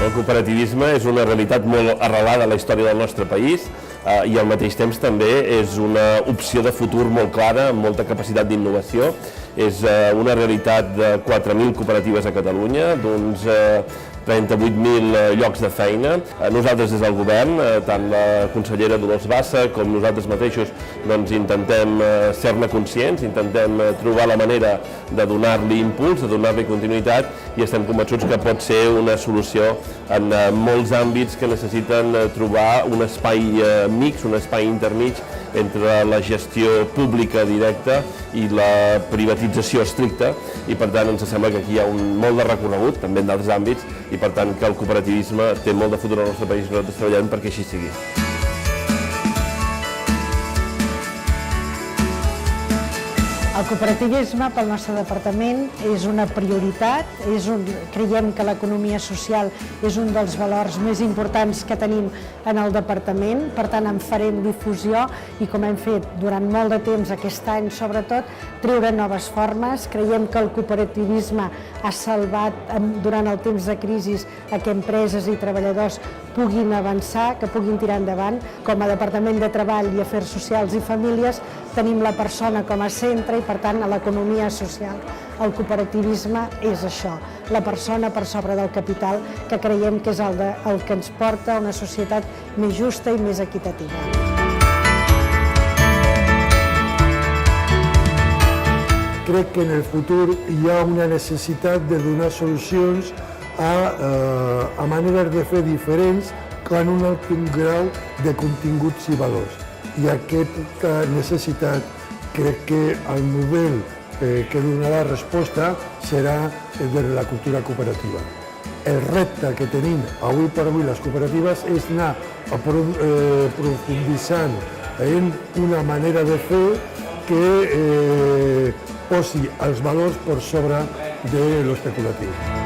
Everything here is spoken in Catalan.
El cooperativisme és una realitat molt arrelada a la història del nostre país i al mateix temps també és una opció de futur molt clara, amb molta capacitat d'innovació. És una realitat de 4.000 cooperatives a Catalunya, d'uns 38.000 llocs de feina. Nosaltres des del govern, tant la consellera Dolors Bassa com nosaltres mateixos, intentem ser-ne conscients, intentem trobar la manera de donar-li impuls, de donar-li continuïtat i estem convençuts que pot ser una solució en molts àmbits que necessiten trobar un espai mix, un espai intermig entre la gestió pública directa i la privatització estricta i per tant ens sembla que aquí hi ha molt de recorregut, també en d'altres àmbits, i per tant que el cooperativisme té molt de futur al nostre país i nosaltres treballem perquè així sigui. El cooperativisme pel nostre departament és una prioritat, creiem que l'economia social és un dels valors més importants que tenim en el departament, per tant en farem difusió i com hem fet durant molt de temps, aquest any sobretot, treure noves formes. Creiem que el cooperativisme ha salvat durant el temps de crisi que empreses i treballadors puguin avançar, que puguin tirar endavant. Com a Departament de Treball i Afers Socials i Famílies tenim la persona com a centre i per tant a l'economia social el cooperativisme és això, la persona per sobre del capital, que creiem que és el que ens porta a una societat més justa i més equitativa. Crec que en el futur hi ha una necessitat de donar solucions a maneres de fer diferents que en un alt grau de continguts i valors. I aquesta necessitat crec que el model que donarà resposta serà el de la cultura cooperativa. El repte que tenim avui per avui les cooperatives és anar profunditzant en una manera de fer que posi els valors per sobre de l'especulatiu.